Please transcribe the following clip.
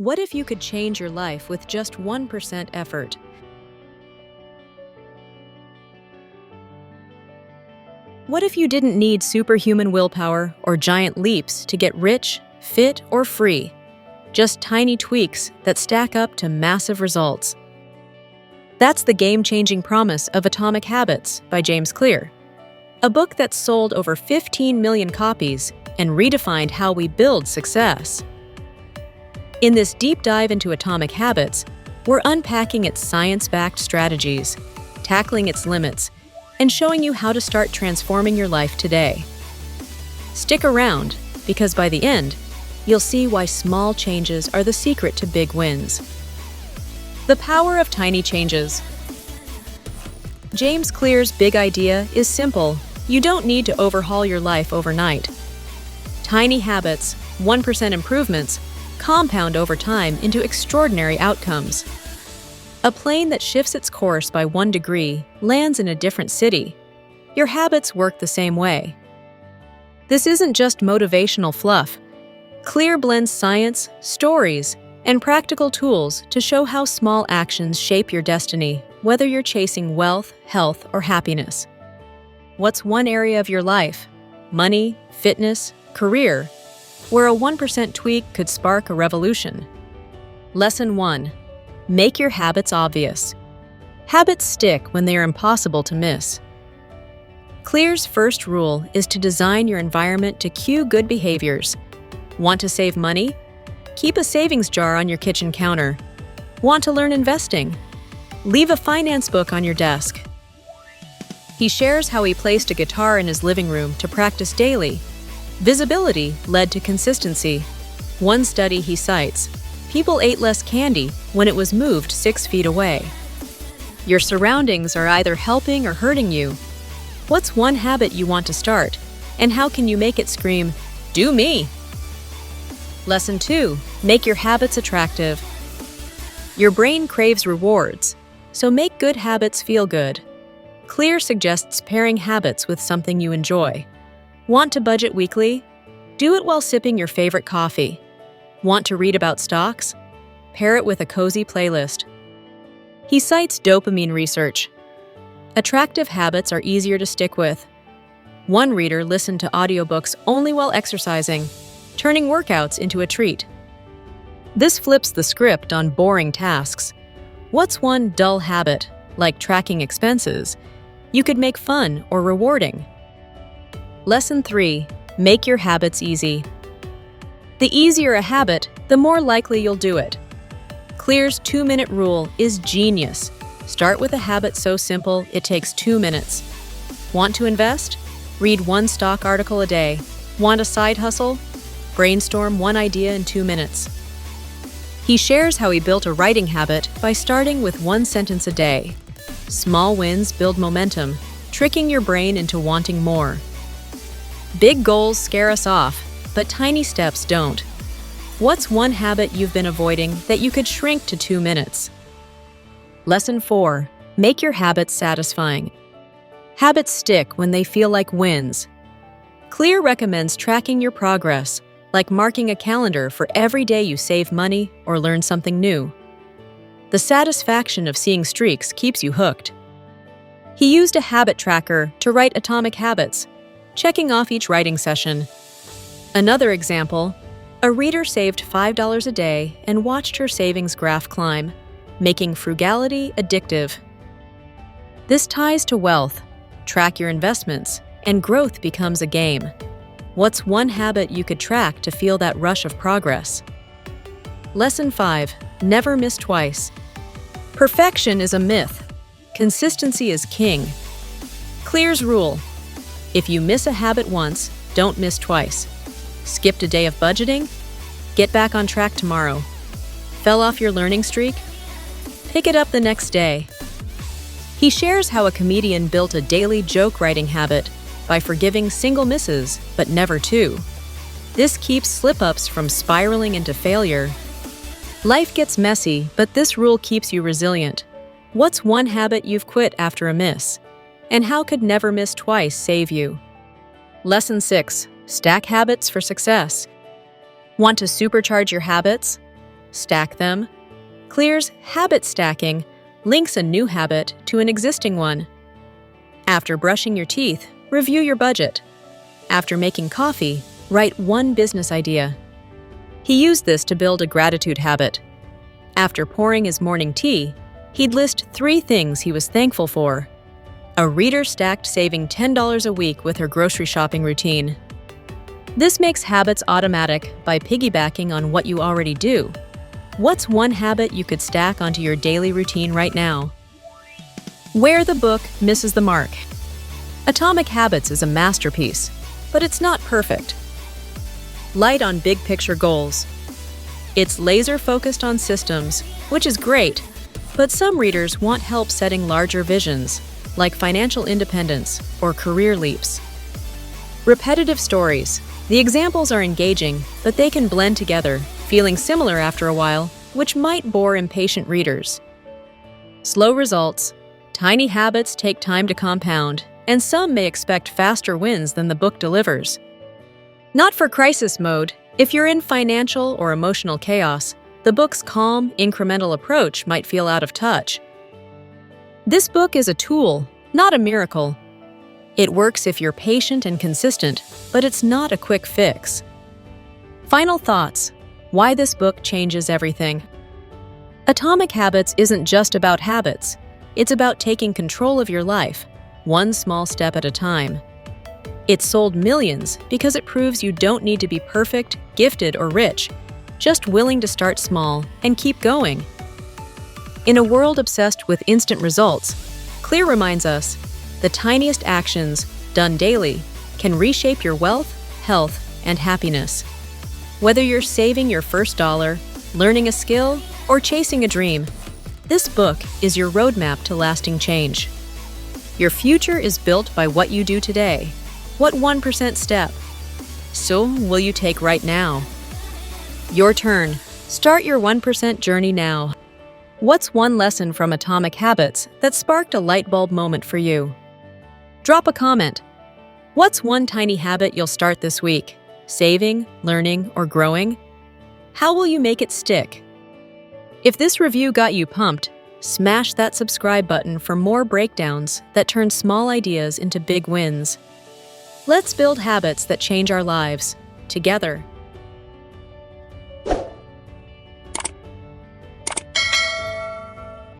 What if you could change your life with just 1% effort? What if you didn't need superhuman willpower or giant leaps to get rich, fit, or free? Just tiny tweaks that stack up to massive results. That's the game-changing promise of Atomic Habits by James Clear, a book that's sold over 15 million copies and redefined how we build success. In this deep dive into Atomic Habits, we're unpacking its science-backed strategies, tackling its limits, and showing you how to start transforming your life today. Stick around, because by the end, you'll see why small changes are the secret to big wins. The power of tiny changes. James Clear's big idea is simple. You don't need to overhaul your life overnight. Tiny habits, 1% improvements, compound over time into extraordinary outcomes. A plane that shifts its course by 1 degree lands in a different city. Your habits work the same way. This isn't just motivational fluff. Clear blends science, stories, and practical tools to show how small actions shape your destiny, whether you're chasing wealth, health, or happiness. What's one area of your life, money, fitness, career, where a 1% tweak could spark a revolution? Lesson 1. Make your habits obvious. Habits stick when they are impossible to miss. Clear's first rule is to design your environment to cue good behaviors. Want to save money? Keep a savings jar on your kitchen counter. Want to learn investing? Leave a finance book on your desk. He shares how he placed a guitar in his living room to practice daily. Visibility led to consistency. One study he cites, people ate less candy when it was moved 6 feet away. Your surroundings are either helping or hurting you. What's one habit you want to start, and how can you make it scream, "Do me"? Lesson 2. Make your habits attractive. Your brain craves rewards, so make good habits feel good. Clear suggests pairing habits with something you enjoy. Want to budget weekly? Do it while sipping your favorite coffee. Want to read about stocks? Pair it with a cozy playlist. He cites dopamine research. Attractive habits are easier to stick with. One reader listened to audiobooks only while exercising, turning workouts into a treat. This flips the script on boring tasks. What's one dull habit, like tracking expenses, you could make fun or rewarding? Lesson 3. Make your habits easy. The easier a habit, the more likely you'll do it. Clear's 2-minute rule is genius. Start with a habit so simple it takes 2 minutes. Want to invest? Read 1 stock article a day. Want a side hustle? Brainstorm 1 idea in 2 minutes. He shares how he built a writing habit by starting with 1 sentence a day. Small wins build momentum, tricking your brain into wanting more. Big goals scare us off, but tiny steps don't. What's one habit you've been avoiding that you could shrink to 2 minutes? Lesson 4. Make your habits satisfying. Habits stick when they feel like wins. Clear recommends tracking your progress, like marking a calendar for every day you save money or learn something new. The satisfaction of seeing streaks keeps you hooked. He used a habit tracker to write Atomic Habits, checking off each writing session. Another example, a reader saved $5 a day and watched her savings graph climb, making frugality addictive. This ties to wealth. Track your investments, and growth becomes a game. What's one habit you could track to feel that rush of progress? Lesson 5. Never miss twice. Perfection is a myth. Consistency is king. Clear's rule. If you miss a habit once, don't miss twice. Skipped a day of budgeting? Get back on track tomorrow. Fell off your learning streak? Pick it up the next day. He shares how a comedian built a daily joke writing habit by forgiving single misses, but never 2. This keeps slip-ups from spiraling into failure. Life gets messy, but this rule keeps you resilient. What's one habit you've quit after a miss? And how could never miss twice save you? Lesson 6. Stack habits for success. Want to supercharge your habits? stack them. Clear's habit stacking links a new habit to an existing one. After brushing your teeth, review your budget. After making coffee, write one business idea. He used this to build a gratitude habit. After pouring his morning tea, he'd list 3 things he was thankful for. A reader stacked saving $10 a week with her grocery shopping routine. This makes habits automatic by piggybacking on what you already do. What's one habit you could stack onto your daily routine right now? Where the book misses the mark. Atomic Habits is a masterpiece, but it's not perfect. Light on big picture goals. It's laser-focused on systems, which is great, but some readers want help setting larger visions, like financial independence or career leaps. Repetitive stories. The examples are engaging, but they can blend together, feeling similar after a while, which might bore impatient readers. Slow results. Tiny habits take time to compound, and some may expect faster wins than the book delivers. Not for crisis mode. If you're in financial or emotional chaos, the book's calm, incremental approach might feel out of touch. This book is a tool, not a miracle. It works if you're patient and consistent, but it's not a quick fix. Final thoughts. Why this book changes everything. Atomic Habits isn't just about habits. It's about taking control of your life, one small step at a time. It sold millions because it proves you don't need to be perfect, gifted, or rich, just willing to start small and keep going. In a world obsessed with instant results, Clear reminds us the tiniest actions, done daily, can reshape your wealth, health, and happiness. Whether you're saving your first dollar, learning a skill, or chasing a dream, this book is your roadmap to lasting change. Your future is built by what you do today. What 1% step? So will you take right now? Your turn. Start your 1% journey now. What's one lesson from Atomic Habits that sparked a light bulb moment for you? Drop a comment. What's one tiny habit you'll start this week? Saving, learning, or growing? How will you make it stick? If this review got you pumped, smash that subscribe button for more breakdowns that turn small ideas into big wins. Let's build habits that change our lives, together.